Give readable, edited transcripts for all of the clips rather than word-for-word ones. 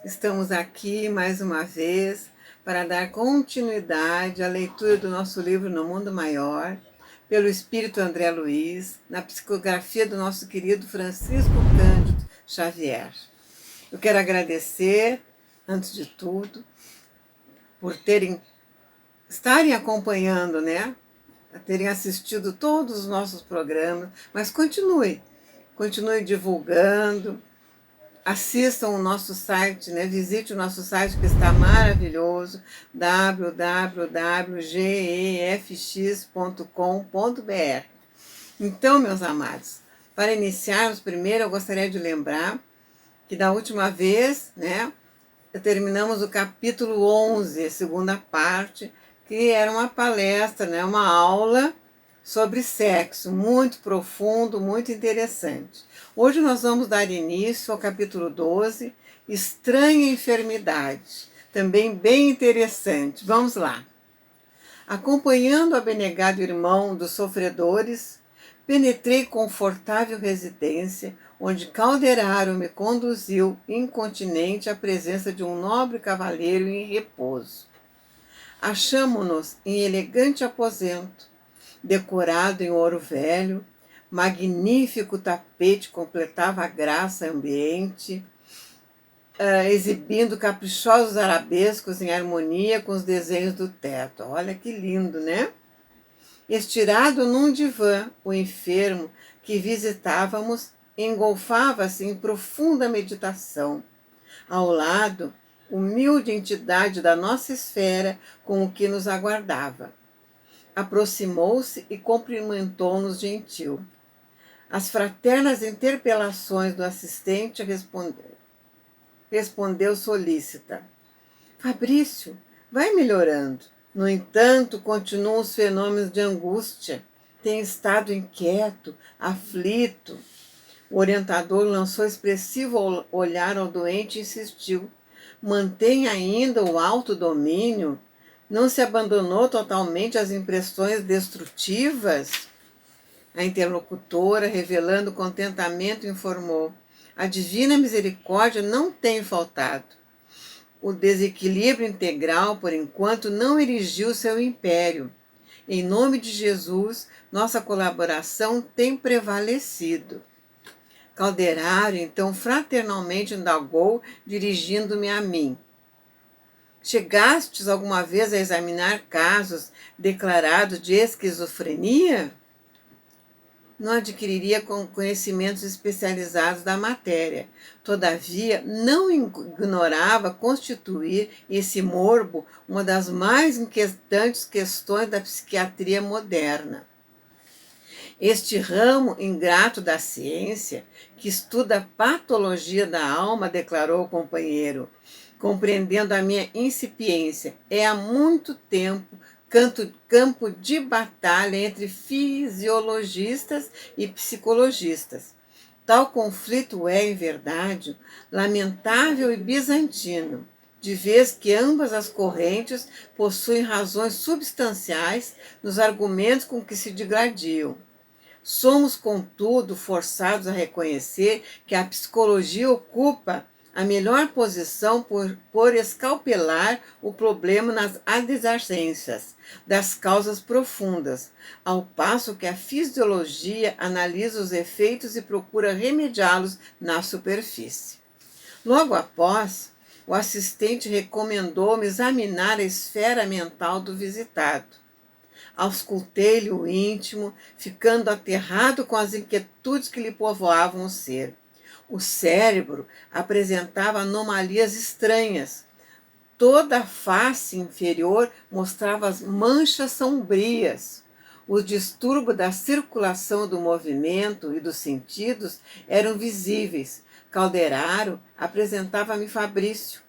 Estamos aqui mais uma vez para dar continuidade à leitura do nosso livro No Mundo Maior, pelo Espírito André Luiz, na psicografia do nosso querido Francisco Cândido Xavier. Eu quero agradecer, antes de tudo, por estarem acompanhando, terem assistido todos os nossos programas, mas continue divulgando. Assistam o nosso site, visite o nosso site que está maravilhoso, www.gefx.com.br. Então, meus amados, para iniciarmos, primeiro eu gostaria de lembrar que da última vez, terminamos o capítulo 11, a segunda parte, que era uma palestra, uma aula sobre sexo, muito profundo, muito interessante. Hoje nós vamos dar início ao capítulo 12, Estranha Enfermidade, também bem interessante. Vamos lá. Acompanhando o abnegado irmão dos sofredores, penetrei confortável residência, onde Calderaro me conduziu incontinente à presença de um nobre cavaleiro em repouso. Achamo-nos em elegante aposento, decorado em ouro velho, magnífico tapete completava a graça ambiente, exibindo caprichosos arabescos em harmonia com os desenhos do teto. Olha que lindo, né? Estirado num divã, o enfermo que visitávamos engolfava-se em profunda meditação. Ao lado, humilde entidade da nossa esfera com o que nos aguardava. Aproximou-se e cumprimentou-nos gentil. As fraternas interpelações do assistente respondeu solícita. Fabrício, vai melhorando. No entanto, continuam os fenômenos de angústia. Tem estado inquieto, aflito. O orientador lançou expressivo olhar ao doente e insistiu. Mantém ainda o autodomínio? Não se abandonou totalmente às impressões destrutivas? A interlocutora, revelando contentamento, informou: a divina misericórdia não tem faltado. O desequilíbrio integral, por enquanto, não erigiu seu império. Em nome de Jesus, nossa colaboração tem prevalecido. Calderaro, então, fraternalmente indagou, dirigindo-me a mim. Chegastes alguma vez a examinar casos declarados de esquizofrenia? Não adquiriria conhecimentos especializados da matéria. Todavia, não ignorava constituir esse morbo uma das mais inquietantes questões da psiquiatria moderna. Este ramo ingrato da ciência, que estuda a patologia da alma, declarou o companheiro, compreendendo a minha incipiência, é há muito tempo campo de batalha entre fisiologistas e psicologistas. Tal conflito é, em verdade, lamentável e bizantino, de vez que ambas as correntes possuem razões substanciais nos argumentos com que se digladiam. Somos, contudo, forçados a reconhecer que a psicologia ocupa a melhor posição por escalpelar o problema nas adjacências das causas profundas, ao passo que a fisiologia analisa os efeitos e procura remediá-los na superfície. Logo após, o assistente recomendou-me examinar a esfera mental do visitado. Auscultei-lhe o íntimo, ficando aterrado com as inquietudes que lhe povoavam o ser. O cérebro apresentava anomalias estranhas. Toda a face inferior mostrava as manchas sombrias. Os distúrbios da circulação do movimento e dos sentidos eram visíveis. Calderaro apresentava-me Fabrício,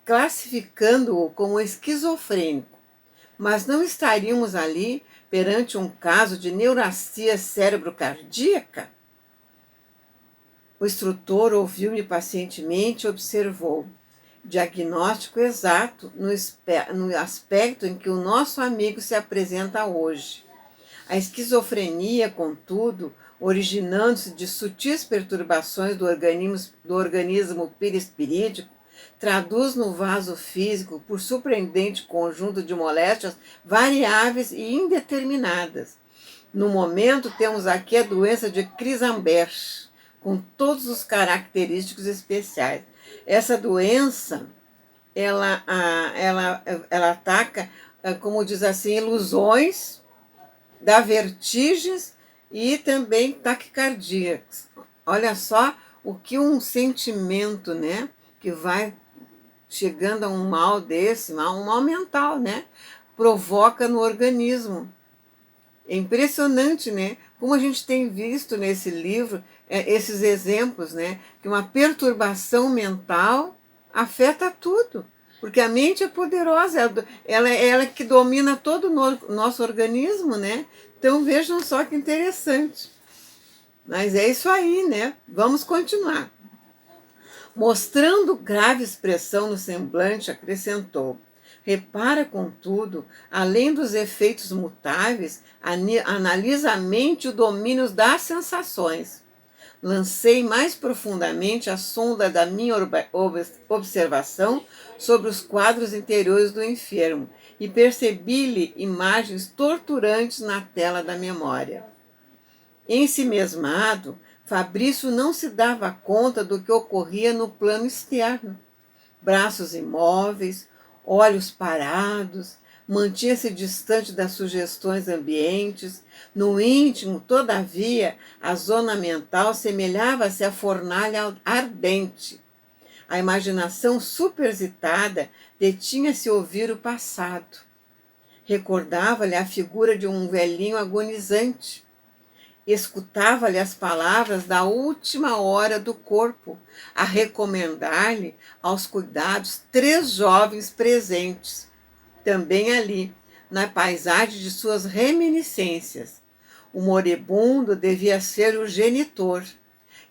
classificando-o como esquizofrênico. Mas não estaríamos ali perante um caso de neuracia cérebro-cardíaca? O instrutor ouviu-me pacientemente e observou. Diagnóstico exato no aspecto em que o nosso amigo se apresenta hoje. A esquizofrenia, contudo, originando-se de sutis perturbações do organismo perispirídico, traduz no vaso físico por surpreendente conjunto de moléstias variáveis e indeterminadas. No momento, temos aqui a doença de Crisambert, com todos os característicos especiais. Essa doença, ela ataca, como diz assim, ilusões, dá vertigens e também taquicardíacas. Olha só o que um sentimento, né, que vai chegando a um mal desse, um mal mental, né, provoca no organismo. É impressionante, né? Como a gente tem visto nesse livro esses exemplos, né? Que uma perturbação mental afeta tudo. Porque a mente é poderosa, ela que domina todo o nosso organismo, né? Então vejam só que interessante. Mas é isso aí, né? Vamos continuar. Mostrando grave expressão no semblante, acrescentou: repara, contudo, além dos efeitos mutáveis, analisa a mente o domínio das sensações. Lancei mais profundamente a sonda da minha observação sobre os quadros interiores do enfermo e percebi-lhe imagens torturantes na tela da memória. Ensimesmado, Fabrício não se dava conta do que ocorria no plano externo. Braços imóveis, olhos parados, mantinha-se distante das sugestões ambientes. No íntimo, todavia, a zona mental semelhava-se a fornalha ardente. A imaginação supercitada detinha-se a ouvir o passado. Recordava-lhe a figura de um velhinho agonizante. Escutava-lhe as palavras da última hora do corpo, a recomendar-lhe aos cuidados 3 jovens presentes, também ali, na paisagem de suas reminiscências. O moribundo devia ser o genitor,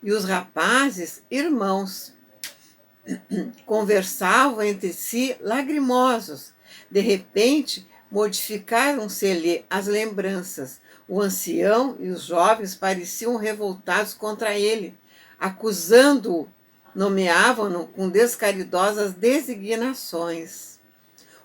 e os rapazes, irmãos. Conversavam entre si lagrimosos. De repente, modificaram-se-lhe as lembranças. O ancião e os jovens pareciam revoltados contra ele, acusando-o, nomeavam-no com descaridosas designações.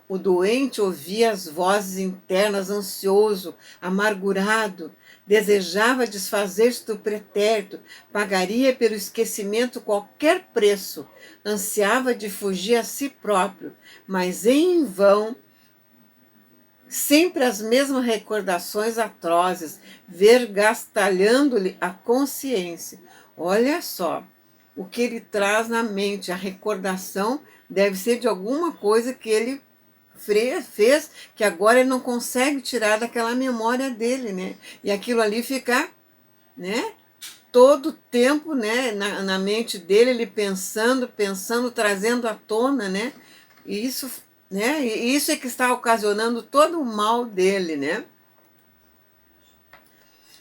O doente ouvia as vozes internas ansioso, amargurado, desejava desfazer-se do pretérito, pagaria pelo esquecimento qualquer preço, ansiava de fugir a si próprio, mas em vão. Sempre as mesmas recordações atrozes, vergastalhando-lhe a consciência. Olha só, o que ele traz na mente, a recordação deve ser de alguma coisa que ele fez, que agora ele não consegue tirar daquela memória dele, né? E aquilo ali fica, né? Todo o tempo, né? Na mente dele, ele pensando, trazendo à tona, né? E isso, né? E isso é que está ocasionando todo o mal dele, né?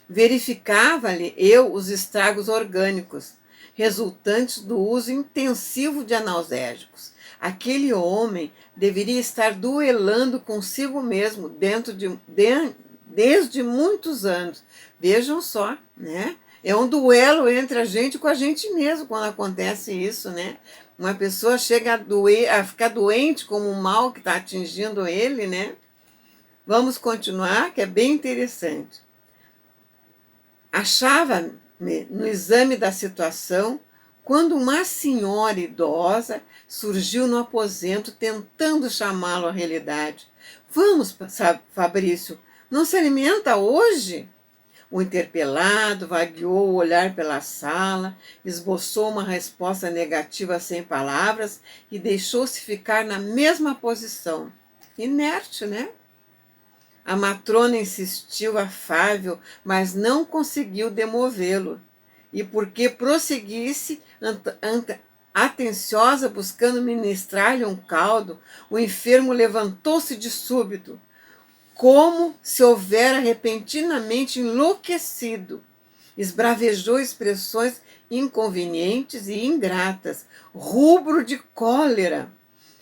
Verificava-lhe eu os estragos orgânicos, resultantes do uso intensivo de analgésicos. Aquele homem deveria estar duelando consigo mesmo desde muitos anos. Vejam só, né? É um duelo entre a gente com a gente mesmo quando acontece isso, né? Uma pessoa chega a ficar doente com o mal que está atingindo ele, né? Vamos continuar, que é bem interessante. Achava-me no exame da situação quando uma senhora idosa surgiu no aposento tentando chamá-lo à realidade. Vamos, Fabrício, não se alimenta hoje? O interpelado vagueou o olhar pela sala, esboçou uma resposta negativa sem palavras e deixou-se ficar na mesma posição. Inerte, né? A matrona insistiu afável, mas não conseguiu demovê-lo. E porque prosseguisse atenciosa buscando ministrar-lhe um caldo, o enfermo levantou-se de súbito, como se houvera repentinamente enlouquecido. Esbravejou expressões inconvenientes e ingratas, rubro de cólera.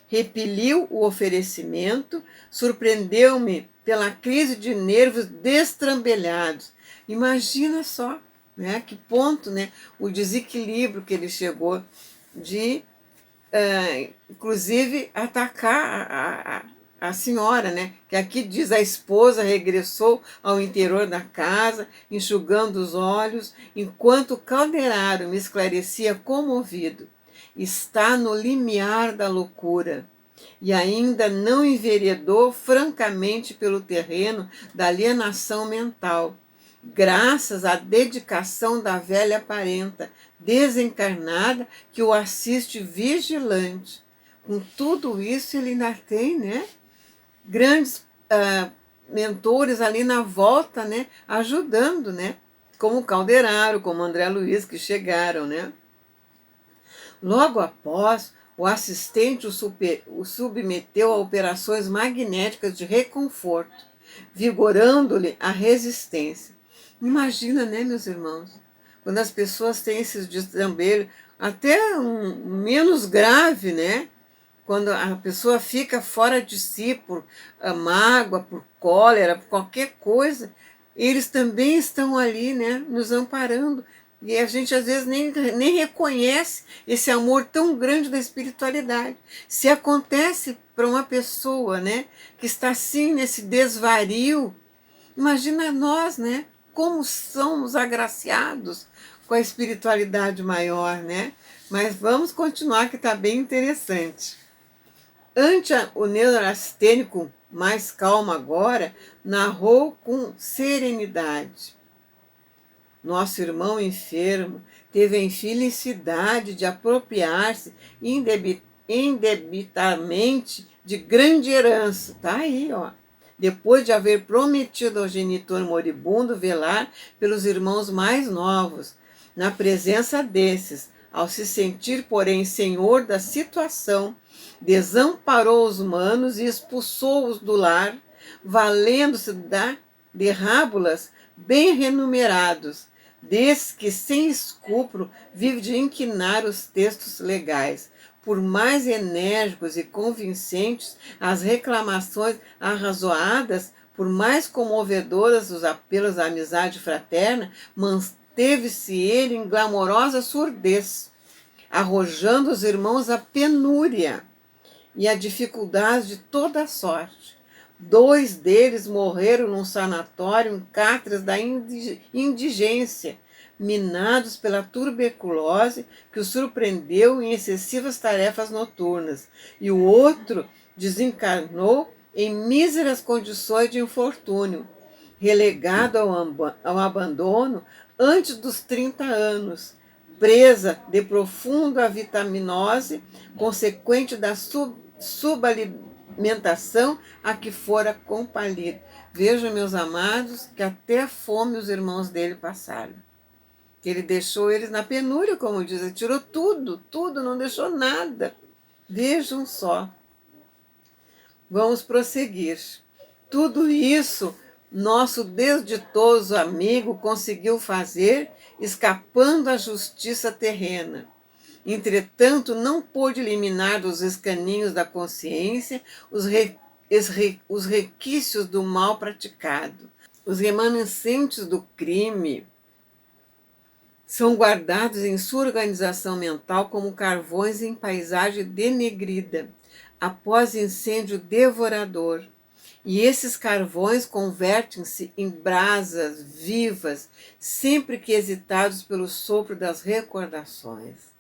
Repeliu o oferecimento, surpreendeu-me pela crise de nervos destrambelhados. Imagina só, né? Que ponto, né? O desequilíbrio que ele chegou de, inclusive, atacar a senhora, né? Que aqui diz a esposa regressou ao interior da casa, enxugando os olhos, enquanto o caldeirado me esclarecia comovido. Está no limiar da loucura e ainda não enveredou francamente pelo terreno da alienação mental, graças à dedicação da velha parenta desencarnada que o assiste vigilante. Com tudo isso, ele ainda tem, né, grandes mentores ali na volta, né, ajudando, né, como o Calderaro, como André Luiz, que chegaram, né. Logo após, o assistente o submeteu a operações magnéticas de reconforto, vigorando-lhe a resistência. Imagina, né, meus irmãos, quando as pessoas têm esses destrambelhos, até um menos grave, né? Quando a pessoa fica fora de si por mágoa, por cólera, por qualquer coisa, eles também estão ali, né, nos amparando. E a gente às vezes nem reconhece esse amor tão grande da espiritualidade. Se acontece para uma pessoa, né, que está assim nesse desvario, imagina nós, né, como somos agraciados com a espiritualidade maior, né? Mas vamos continuar que está bem interessante. Ante o neurastênico, mais calmo agora, narrou com serenidade. Nosso irmão enfermo teve a infelicidade de apropriar-se indebitamente de grande herança. Tá aí, ó. Depois de haver prometido ao genitor moribundo velar pelos irmãos mais novos, na presença desses, ao se sentir, porém, senhor da situação, desamparou os humanos e expulsou-os do lar, valendo-se de rábulas bem renumerados, desde que, sem escrúpulo, vive de inquinar os textos legais. Por mais enérgicos e convincentes as reclamações arrazoadas, por mais comovedoras os apelos à amizade fraterna, manteve-se ele em glamourosa surdez, arrojando os irmãos à penúria e a dificuldades de toda sorte. 2 deles morreram num sanatório em Cátaras da indigência, minados pela tuberculose que os surpreendeu em excessivas tarefas noturnas, e o outro desencarnou em míseras condições de infortúnio, relegado ao abandono antes dos 30 anos, presa de profunda vitaminose consequente da subalimentação a que fora compelido. Vejam, meus amados, que até fome os irmãos dele passaram. Que ele deixou eles na penúria, como diz, ele tirou tudo, tudo, não deixou nada. Vejam só. Vamos prosseguir. Tudo isso nosso desditoso amigo conseguiu fazer, escapando à justiça terrena. Entretanto, não pôde eliminar dos escaninhos da consciência os requisitos do mal praticado. Os remanescentes do crime são guardados em sua organização mental como carvões em paisagem denegrida, após incêndio devorador. E esses carvões convertem-se em brasas vivas, sempre que excitados pelo sopro das recordações.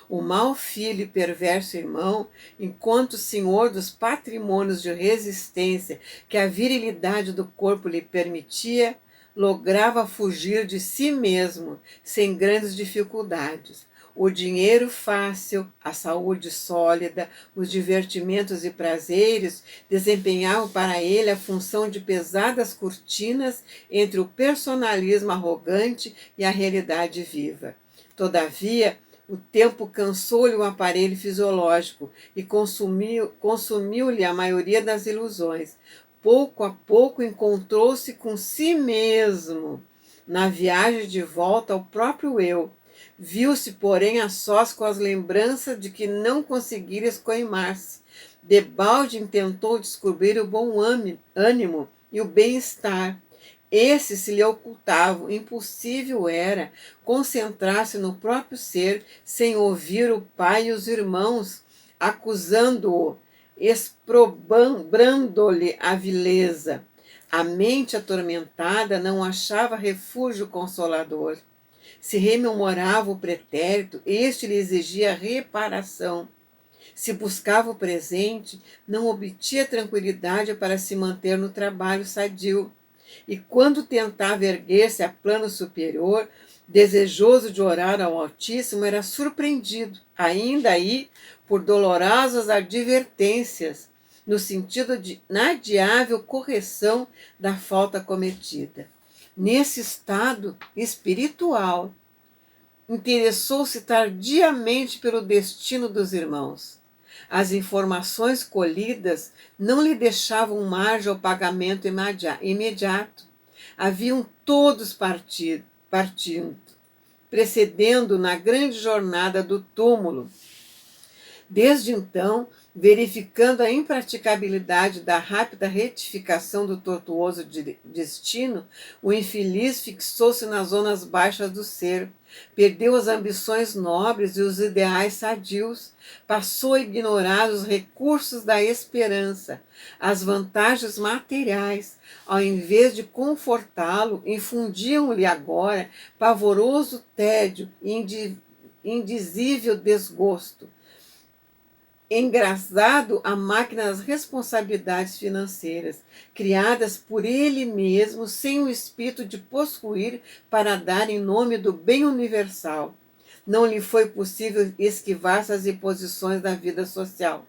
O mau filho e perverso irmão, enquanto senhor dos patrimônios de resistência que a virilidade do corpo lhe permitia, lograva fugir de si mesmo sem grandes dificuldades. O dinheiro fácil, a saúde sólida, os divertimentos e prazeres desempenhavam para ele a função de pesadas cortinas entre o personalismo arrogante e a realidade viva. Todavia, o tempo cansou-lhe o aparelho fisiológico e consumiu-lhe a maioria das ilusões. Pouco a pouco encontrou-se com si mesmo na viagem de volta ao próprio eu. Viu-se, porém, a sós com as lembranças de que não conseguira escoimar-se. Debalde intentou descobrir o bom ânimo e o bem-estar. Esses se lhe ocultavam, impossível era concentrar-se no próprio ser sem ouvir o pai e os irmãos, acusando-o, exprobrando-lhe a vileza. A mente atormentada não achava refúgio consolador. Se rememorava o pretérito, este lhe exigia reparação. Se buscava o presente, não obtinha tranquilidade para se manter no trabalho sadio. E quando tentava erguer-se a plano superior, desejoso de orar ao Altíssimo, era surpreendido, ainda aí, por dolorosas advertências, no sentido de inadiável correção da falta cometida. Nesse estado espiritual, interessou-se tardiamente pelo destino dos irmãos. As informações colhidas não lhe deixavam margem ao pagamento imediato. Haviam todos partindo, precedendo na grande jornada do túmulo. Desde então, verificando a impraticabilidade da rápida retificação do tortuoso destino, o infeliz fixou-se nas zonas baixas do ser, perdeu as ambições nobres e os ideais sadios, passou a ignorar os recursos da esperança, as vantagens materiais, ao invés de confortá-lo, infundiam-lhe agora pavoroso tédio e indizível desgosto, engrasado a máquina das responsabilidades financeiras, criadas por ele mesmo, sem o espírito de possuir para dar em nome do bem universal. Não lhe foi possível esquivar-se às imposições da vida social,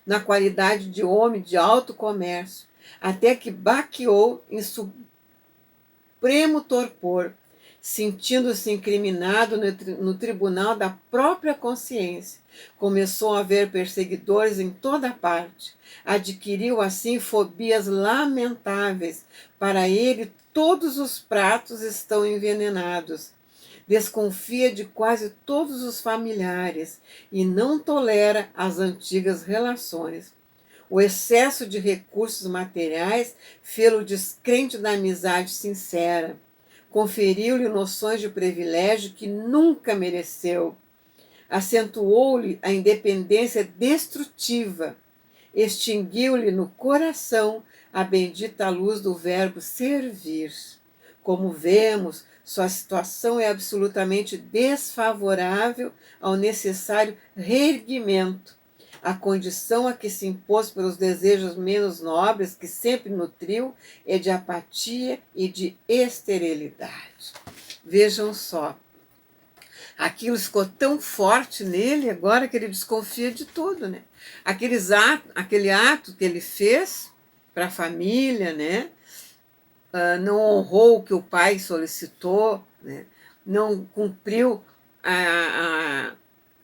na qualidade de homem de alto comércio, até que baqueou em supremo torpor, sentindo-se incriminado no tribunal da própria consciência. Começou a haver perseguidores em toda parte. Adquiriu assim fobias lamentáveis. Para ele, todos os pratos estão envenenados. Desconfia de quase todos os familiares e não tolera as antigas relações. O excesso de recursos materiais fê-lo descrente da amizade sincera. Conferiu-lhe noções de privilégio que nunca mereceu. Acentuou-lhe a independência destrutiva. Extinguiu-lhe no coração a bendita luz do verbo servir. Como vemos, sua situação é absolutamente desfavorável ao necessário reerguimento. A condição a que se impôs pelos desejos menos nobres que sempre nutriu é de apatia e de esterilidade. Vejam só, aquilo ficou tão forte nele agora que ele desconfia de tudo, né? Aquele ato que ele fez para a família, né? Não honrou o que o pai solicitou, né? Não cumpriu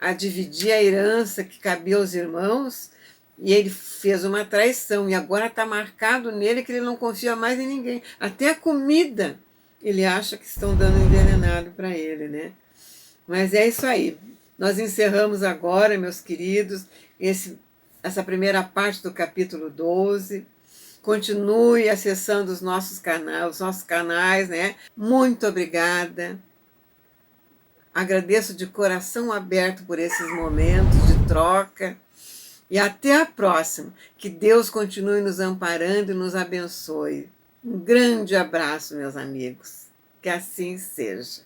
a dividir a herança que cabia aos irmãos, e ele fez uma traição, e agora está marcado nele que ele não confia mais em ninguém. Até a comida ele acha que estão dando envenenado para ele, né? Mas é isso aí. Nós encerramos agora, meus queridos, essa primeira parte do capítulo 12. Continue acessando os nossos canais, né? Muito obrigada. Agradeço de coração aberto por esses momentos de troca. E até a próxima. Que Deus continue nos amparando e nos abençoe. Um grande abraço, meus amigos. Que assim seja.